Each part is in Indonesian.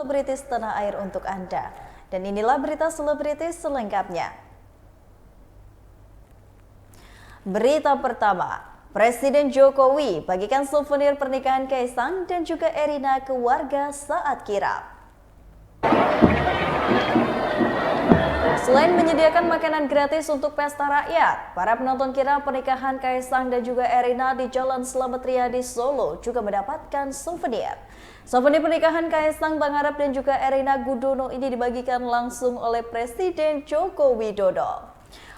selebritis tanah air untuk Anda. Dan inilah berita selebritis selengkapnya. Berita pertama, Presiden Jokowi bagikan souvenir pernikahan Kaisang dan juga Erina ke warga saat kirap. Selain menyediakan makanan gratis untuk pesta rakyat, para penonton kirap pernikahan Kaisang dan juga Erina di Jalan Slamet Riyadi Solo juga mendapatkan souvenir. Souvenir pernikahan Kaisang Pangarep dan juga Erina Gudono ini dibagikan langsung oleh Presiden Joko Widodo.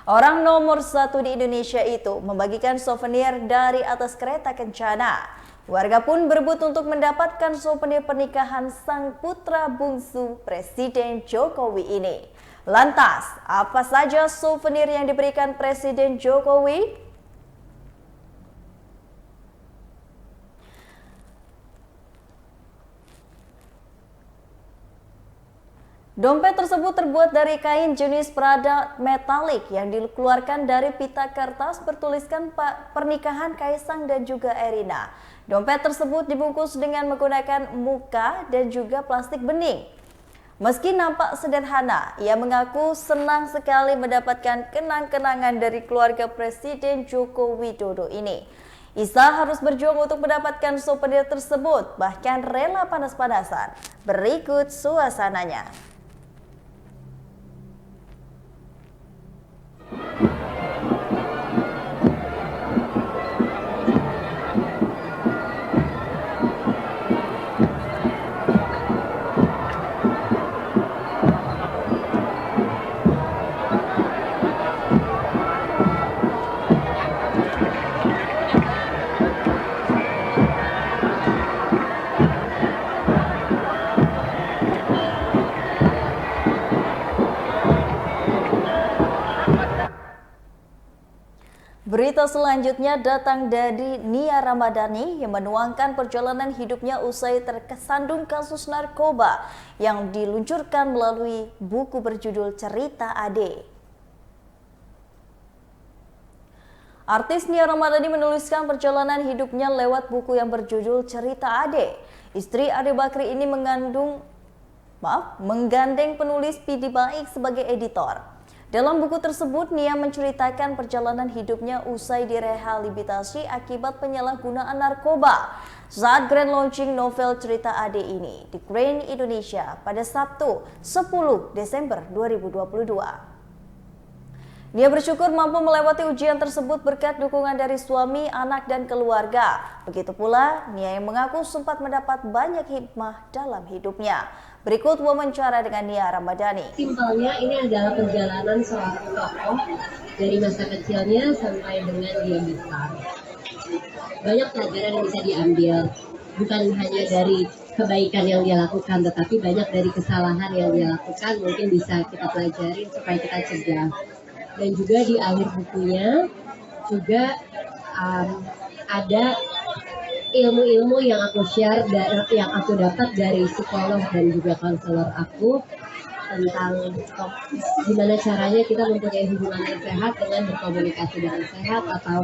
Orang nomor 1 di Indonesia itu membagikan souvenir dari atas kereta kencana. Warga pun berebut untuk mendapatkan souvenir pernikahan sang putra bungsu Presiden Jokowi ini. Lantas, apa saja souvenir yang diberikan Presiden Jokowi? Dompet tersebut terbuat dari kain jenis Prada metalik yang dikeluarkan dari pita kertas bertuliskan pernikahan Kaisang dan juga Erina. Dompet tersebut dibungkus dengan menggunakan muka dan juga plastik bening. Meski nampak sederhana, ia mengaku senang sekali mendapatkan kenang-kenangan dari keluarga Presiden Joko Widodo ini. Isa harus berjuang untuk mendapatkan souvenir tersebut, bahkan rela panas-panasan. Berikut suasananya. Berita selanjutnya datang dari Nia Ramadhani yang menuangkan perjalanan hidupnya usai tersandung kasus narkoba yang diluncurkan melalui buku berjudul Cerita Ade. Artis Nia Ramadhani menuliskan perjalanan hidupnya lewat buku yang berjudul Cerita Ade. Istri Ade Bakri ini menggandeng penulis Pidi Baik sebagai editor. Dalam buku tersebut, Nia menceritakan perjalanan hidupnya usai direhabilitasi akibat penyalahgunaan narkoba saat grand launching novel Cerita Ade ini di Grand Indonesia pada Sabtu 10 Desember 2022. Nia bersyukur mampu melewati ujian tersebut berkat dukungan dari suami, anak, dan keluarga. Begitu pula, Nia yang mengaku sempat mendapat banyak hikmah dalam hidupnya. Berikut wawancara dengan Nia Ramadhani. Simpelnya ini adalah perjalanan seorang tokoh dari masa kecilnya sampai dengan dia besar. Banyak pelajaran yang bisa diambil, bukan hanya dari kebaikan yang dia lakukan, tetapi banyak dari kesalahan yang dia lakukan mungkin bisa kita pelajari supaya kita cegah. Dan juga di akhir bukunya juga ada ilmu-ilmu yang aku share, yang aku dapat dari psikolog dan juga konselor aku tentang gimana caranya kita mempunyai hubungan yang sehat dengan berkomunikasi dengan sehat, atau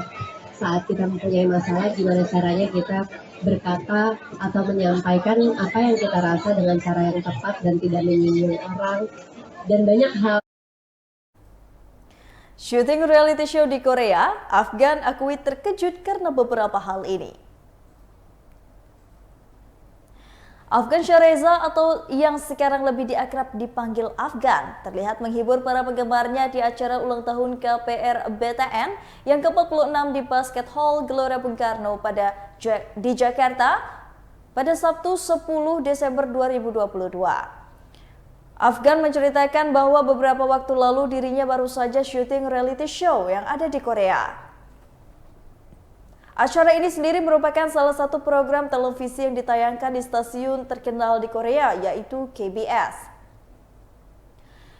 saat kita mempunyai masalah gimana caranya kita berkata atau menyampaikan apa yang kita rasa dengan cara yang tepat dan tidak menyinggung orang, dan banyak hal. Syuting reality show di Korea, Afgan akui terkejut karena beberapa hal ini. Afgan Shahriza atau yang sekarang lebih diakrab dipanggil Afgan terlihat menghibur para penggemarnya di acara ulang tahun KPR BTN yang ke-46 di Basket Hall Gelora Bung Karno di Jakarta pada Sabtu 10 Desember 2022. Afgan menceritakan bahwa beberapa waktu lalu dirinya baru saja syuting reality show yang ada di Korea. Acara ini sendiri merupakan salah satu program televisi yang ditayangkan di stasiun terkenal di Korea, yaitu KBS.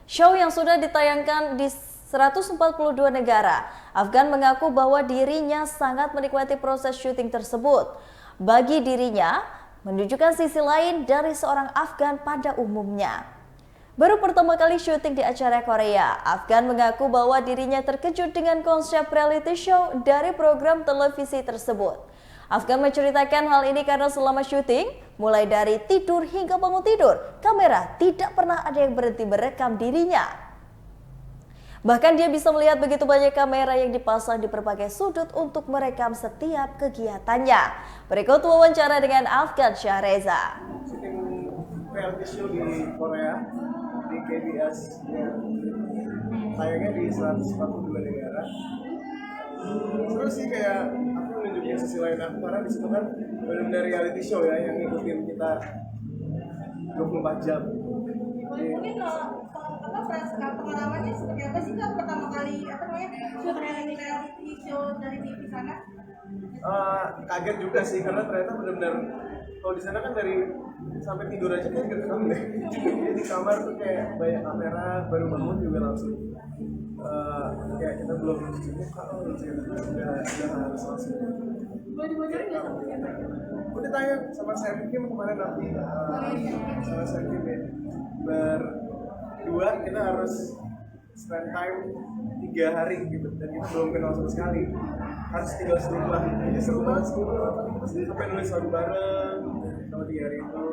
Show yang sudah ditayangkan di 142 negara, Afgan mengaku bahwa dirinya sangat menikmati proses syuting tersebut. Bagi dirinya, menunjukkan sisi lain dari seorang Afgan pada umumnya. Baru pertama kali syuting di acara Korea, Afgan mengaku bahwa dirinya terkejut dengan konsep reality show dari program televisi tersebut. Afgan menceritakan hal ini karena selama syuting, mulai dari tidur hingga bangun tidur, kamera tidak pernah ada yang berhenti merekam dirinya. Bahkan dia bisa melihat begitu banyak kamera yang dipasang di berbagai sudut untuk merekam setiap kegiatannya. Berikut wawancara dengan Afgan Syahreza. Syuting reality show di Korea, di KBS, ya. Tayangnya di 142 negara. Terus sih kayak aku menunjukin sisi lain aku, karena di situ kan benar-benar reality show ya yang ngikutin kita 24 jam. Mungkin pengalamannya seperti apa sih Kak pertama kali shoot reality show dari TV sana? Kaget juga sih karena ternyata benar-benar kalau di sana kan dari sampai tidur aja kayak rekam deh. Jadi di kamar tuh kayak banyak kamera, baru bangun juga langsung kayak kita belum cuci muka, udah harus langsung. Boleh dibocorin nggak? Udah tayang sama Sam Kim kemarin nanti, sama Sam Kim ya. Berdua kita harus spend time 3 hari gitu, dan kita belum kenal sama sekali. Harus tinggal serumah, jadi seru banget sih. Terus sampai nulis lagu bareng sama 3 hari itu.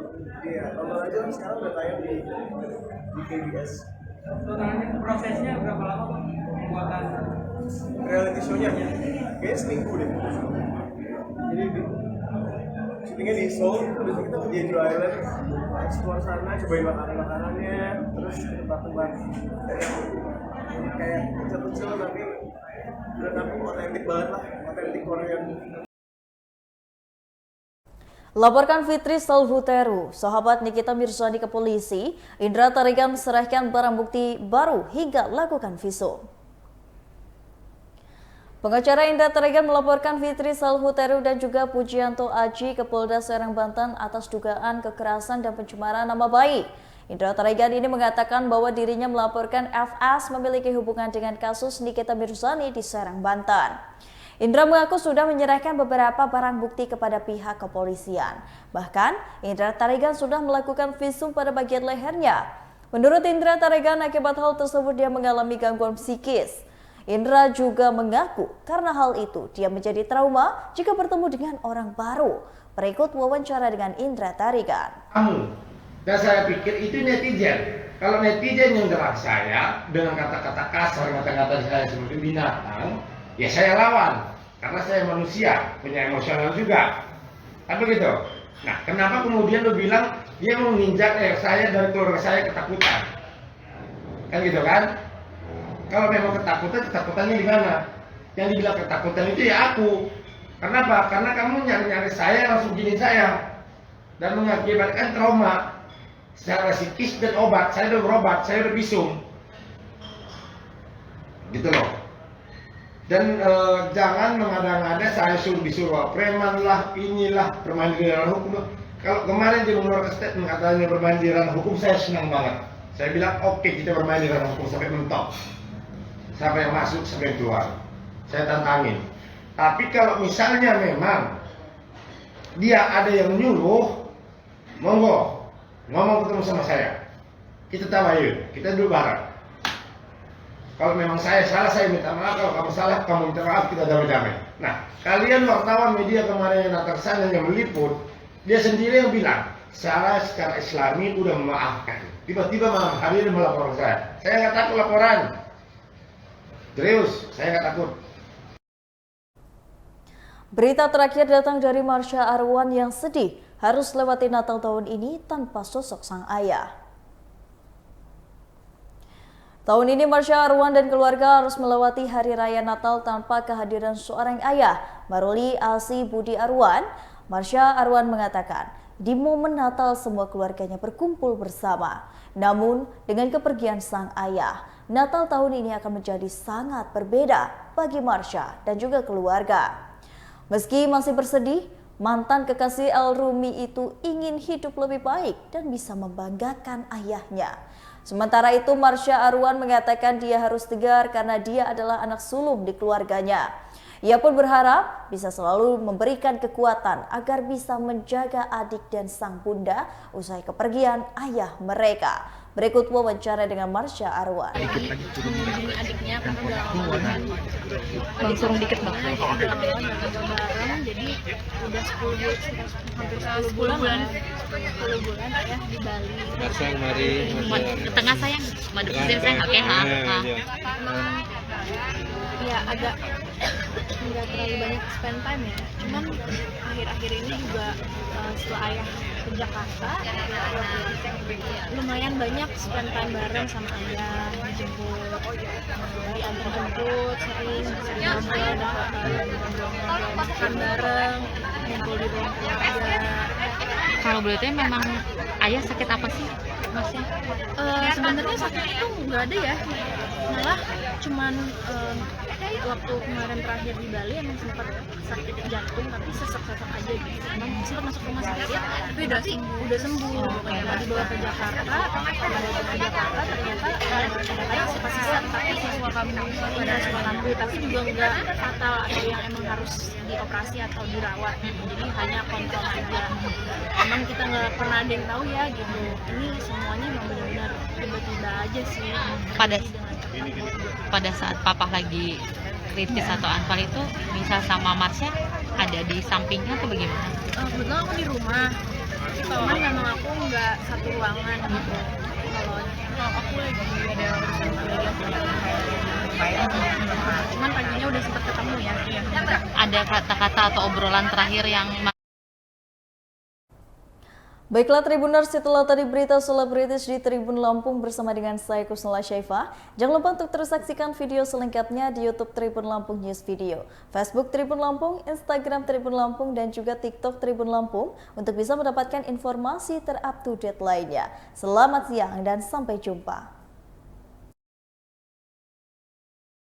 Iya, tonton aja sekarang udah tayang di KBS. Prosesnya berapa lama Pak pembuatan Reality show-nya kayaknya seminggu deh. Jadi syutingnya di Seoul, terus kita ke Jeju Island, explore sana, cobain makanannya, terus ke tempat-tempat kayak kecil-kecil tapi otentik banget lah, otentik Korea. Laporkan Fitri Salhuteru, sahabat Nikita Mirzani ke polisi. Indra Tarigan serahkan barang bukti baru hingga lakukan visum. Pengacara Indra Tarigan melaporkan Fitri Salhuteru dan juga Pujianto Aji ke Polda Serang Banten atas dugaan kekerasan dan pencemaran nama baik. Indra Tarigan ini mengatakan bahwa dirinya melaporkan FS memiliki hubungan dengan kasus Nikita Mirzani di Serang Banten. Indra mengaku sudah menyerahkan beberapa barang bukti kepada pihak kepolisian. Bahkan, Indra Tarigan sudah melakukan visum pada bagian lehernya. Menurut Indra Tarigan, akibat hal tersebut dia mengalami gangguan psikis. Indra juga mengaku karena hal itu dia menjadi trauma jika bertemu dengan orang baru. Berikut wawancara dengan Indra Tarigan. Dan saya pikir itu netizen. Kalau netizen yang nyerang saya dengan kata-kata kasar, kata-kata saya seperti binatang, ya saya lawan, karena saya manusia, punya emosional juga. Kan begitu? Nah, kenapa kemudian lo bilang dia mau menginjak saya dari keluarga saya ketakutan? Kan gitu kan? Kalau memang ketakutan, ketakutannya di mana? Yang dibilang ketakutan itu ya aku. Kenapa? Karena kamu nyari-nyari saya, langsung gini saya. Dan mengakibatkan trauma secara psikis dan obat. Saya udah berobat, saya udah visum. Gitu loh. Dan jangan mengada-ngada saya disuruh preman lah, inilah bermain di ranah hukum. Kalau kemarin dia mengeluarkan statement katanya bermain di ranah hukum, saya senang banget. Saya bilang oke, kita bermain di ranah hukum sampai mentok. Siapa yang masuk, siapa yang keluar. Saya tantangin. Tapi kalau misalnya memang dia ada yang nyuruh, monggo ngomong ketemu sama saya. Kita tabayun, kita duduk bareng. Kalau memang saya salah, saya minta maaf. Kalau kamu salah, kamu minta maaf, kita damai-damai. Nah, kalian wartawan media kemarin yang datang sana yang meliput, dia sendiri yang bilang, saya secara islami udah memaafkan. Tiba-tiba malam hari ini melapor saya. Saya nggak takut laporan. Serius, saya nggak takut. Berita terakhir datang dari Marsha Arwan yang sedih harus lewati Natal tahun ini tanpa sosok sang ayah. Tahun ini Marsha Arwan dan keluarga harus melewati hari raya Natal tanpa kehadiran seorang ayah. Maruli Asi Budi Arwan, Marsha Arwan mengatakan, di momen Natal semua keluarganya berkumpul bersama. Namun dengan kepergian sang ayah, Natal tahun ini akan menjadi sangat berbeda bagi Marsha dan juga keluarga. Meski masih bersedih, mantan kekasih Al-Rumi itu ingin hidup lebih baik dan bisa membanggakan ayahnya. Sementara itu, Marsha Arwan mengatakan dia harus tegar karena dia adalah anak sulung di keluarganya. Ia pun berharap bisa selalu memberikan kekuatan agar bisa menjaga adik dan sang bunda usai kepergian ayah mereka. Berikut wawancara dengan Marsha Arwan. Adiknya karena udah lama kan, langsung dikit banget. Udah lama bareng, jadi udah 10 bulan, hampir 10 bulan lah. 10 bulan ayah di Bali. Sayang, mari. Ke tengah sayang, madu mesin sayang. Oke, Emang ya agak nggak terlalu banyak spend time ya. Cuman akhir-akhir ini juga setelah ayah ke Jakarta, lumayan banyak spend time bareng sama ayah, dijemput, diantar-jemput, sering ngobrol, makan bareng, ngumpul di ruang keluarga. Kalau boleh tahu memang ayah sakit apa sih, Masnya? Sebenarnya sakit itu nggak ada ya, malah cuman waktu kemarin terakhir di Bali emang sempat sakit jantung tapi sesak-sesak aja gitu. Emang sempat masuk rumah sakit tapi udah sembuh. Kalau dibawa ke Jakarta, ternyata katanya sisa tapi siswa kambuh tapi juga nggak fatal atau yang emang harus dioperasi atau dirawat. Jadi hanya kontrol aja. Emang kita nggak pernah ada yang tahu ya gitu. Ini semuanya emang benar-benar tiba-tiba aja sih. Pada saat papa lagi kritis atau anfal itu bisa sama Marsha ada di sampingnya atau bagaimana? Kebetulan aku di rumah, cuman memang aku nggak satu ruangan gitu. Kalau aku lagi ada urusan kuliah, cuman paginya udah sempat ketemu ya. Ada kata-kata atau obrolan terakhir yang Baiklah Tribuners, setelah tadi berita selebritis di Tribun Lampung bersama dengan saya Kusnala Syaifa. Jangan lupa untuk terus saksikan video selengkapnya di YouTube Tribun Lampung News Video, Facebook Tribun Lampung, Instagram Tribun Lampung, dan juga TikTok Tribun Lampung untuk bisa mendapatkan informasi ter-up-to-date lainnya. Selamat siang dan sampai jumpa.